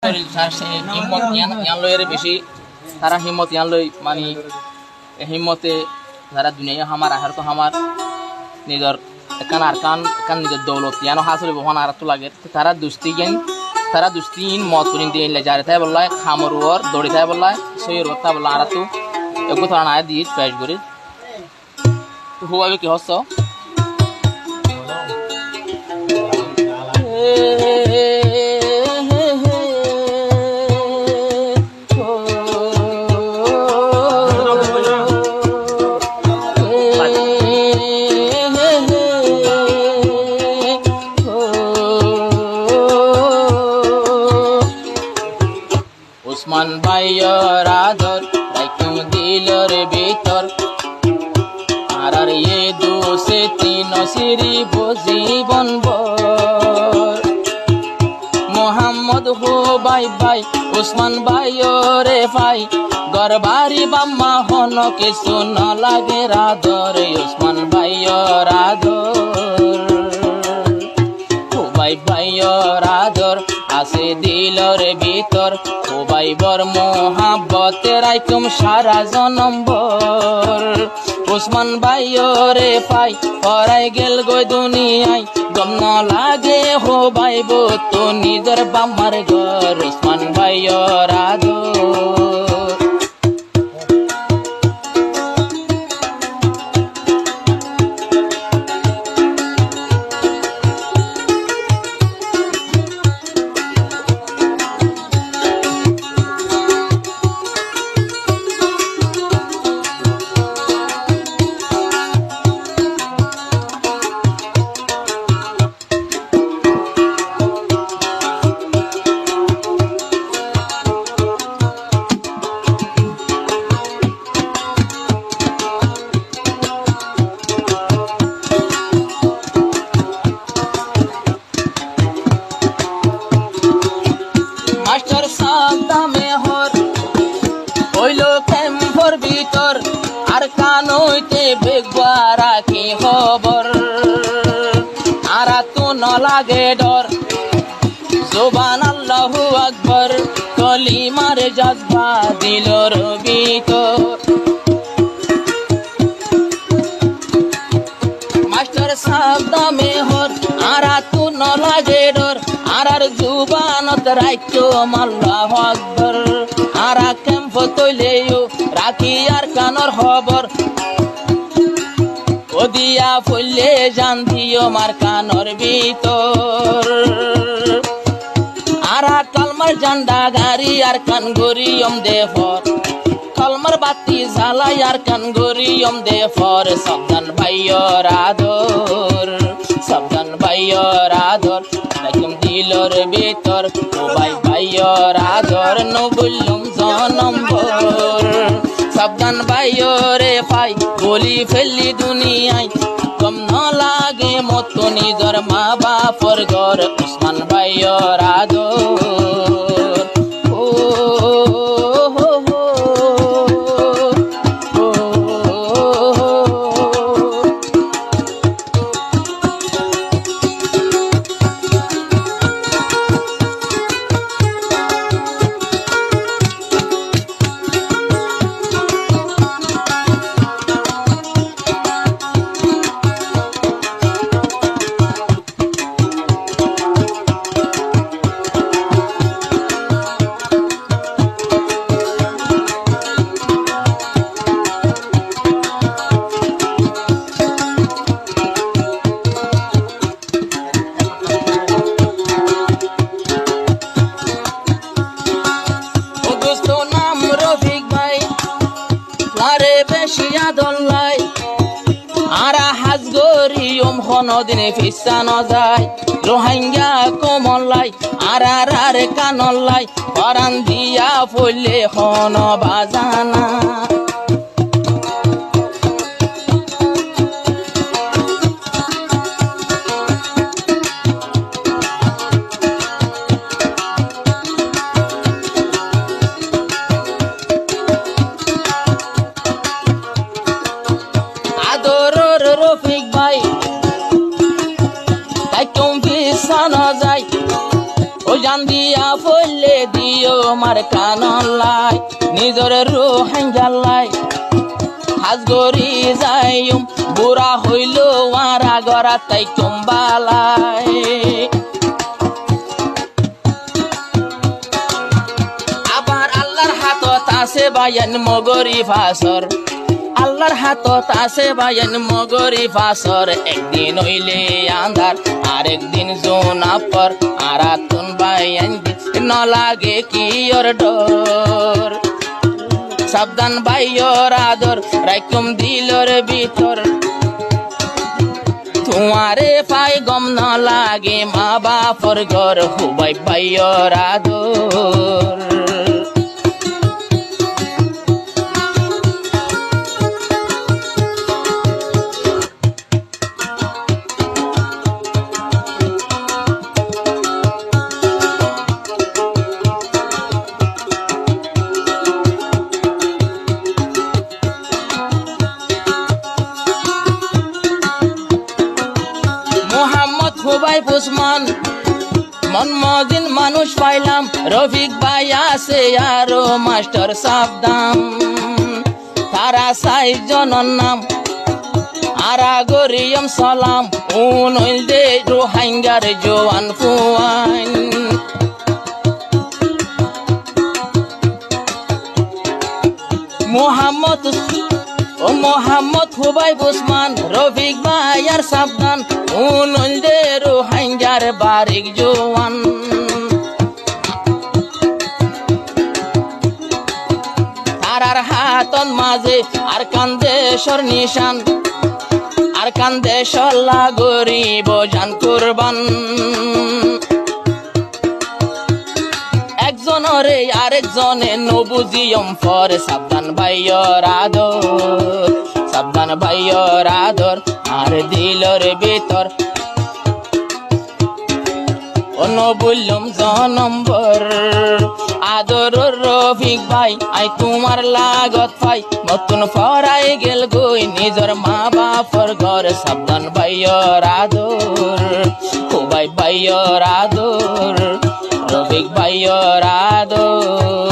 হিম্মত ইয়ান লয়ের বেশি তারা হিম্মত ইয়ান লই মানে হিম্মতে যারা দুনিয়া হামার আহার তো হামার নিজের একান আরকান একান নিজের দৌলত ইয়ানো হাসিল বহন আর তো লাগে তারা দুস্তিন মত পুরিন দিয়ে যারে তাই বললাই খামরুয়ার দড়ি তাই বললাই সইয়ের কথা বললা আর তো এগো তারা না দিয়ে ট্রাই করে তো হুয়াবে কি হস উসমান ভাইয়ের আদর রাইকুম দিলর ভিতর আর এ দুসে তিন সিরি জীবন ভর মোহাম্মদ হো ভাই ভাই উসমান ভাইয়রে ভাই গরবারি বাম্মা হন কিছু ন লাগে রাদর উসমান ভাইয়ের আদর ভাই ভাইয়ের আদর আছে দিলর ভিতর ও ভাই বর মোহাব্বতে রাইকুম সারা জনম্বর উসমান ভাইয়রে পাই পরাই গেল গই দুনিয়ায় গম ন লাগে হো ভাই বো তো নিজের বাম্মার ঘর উসমান ভাইয়ের আদর মাস্টার সাদ্দামে হর হইল ক্যাম্পর ভিতর আর কানইতে বেগবা রাখি খবর আর তো ন লাগে ডর জোবান আল্লাহু আকবর কলিমার জজবা দিলর ভিতর মাস্টার সাদ্দামে হর আর তো ন লাগে ডর আর জুবানত রাইতো আল্লাহু আকবর আর ক্যাম্প তৈলেও রাখি আর কানর খবর ও দিয়া ফুললে জান দিও মার কানর ভিতর আর কালমার জান্ডা গাড়ি আর কান গরিয়ম দেফর কালমার বাতি জ্বালাই আর কান গরিয়ম দেফর সাবধান ভাইয়ের আদর সাবধান ভাইয়ের আদর রাইকুম দিলর ভিতর ও ভাই ভাইয়ের আদর ন বললুম জনম্বর সাবধান ভাইয়রে পাই বলি ফেললি দুনিয়ায় কম ন লাগে মতো নিজর মা বাপর ঘর উসমান ভাইয়ের আদর ও দল্লাই আর হাজ গরিয়ম দিনে ফিসা ন যায় রোহিঙ্গা কমলাই আর কানলাই পরান দিয়া ফলে হন বাজানা রফিক ভাই তাই তুমি বিছানো যায় ও কান্দিয়া ফলে দিও মার কানলাই নিজর রোহিঙ্গালাই হাজগরি যাইম বুড়া হইল ওয়ারা গড়া তাই তোমালাই আবার আল্লাহর হাতত আছে বায়ান মগরি ফাসর আল্লাহর হাতত আছে বায়ান মগরি ফাসর একদিন হইলে আন্ধার আর একদিন জোনাপর আর আতুন বায়ান ন লাগে কি ওর ডর সাবধান ভাইয়র আদর রাইকুম দিলর ভিতর তোমারে পাই গম ন লাগে মা বাপর ঘর হুবাই ভাইয়র আদর খুবাই উসমান মন মদিন মানুষ পাইলাম রফিক ভাই আছে আরো মাস্টার সাবধান তারা সাইজনের নাম আরা গরিয়ম সালাম উনইল দে রোহিঙ্গার জওয়ান ফুয়ান মোহাম্মদ খুবাই উসমান রফিক ভাই আর সাবধান উনইল দে রোহিঙ্গার বারিক জওয়ান তারার হাতন মাঝে আর কান্দেশর নিশান আর কান্দেশর লাগরিব জান কুরবান একজনরে আরেকজনে নবুজিয়ম ফর সাবধান ভাইয়র আদর সাবধান ভাইয়র আদর আর দিলর ভিতর অনবুল্লম জনম্বর আদর রফিক ভাই আই তোমার লাগত পাই নতুন ফরাই গেল গই নিজর মা বাপর ঘর সাবধান ভাইয়র আদর খুবাই ভাইয়র আদর রফিক ভাইয়র আদর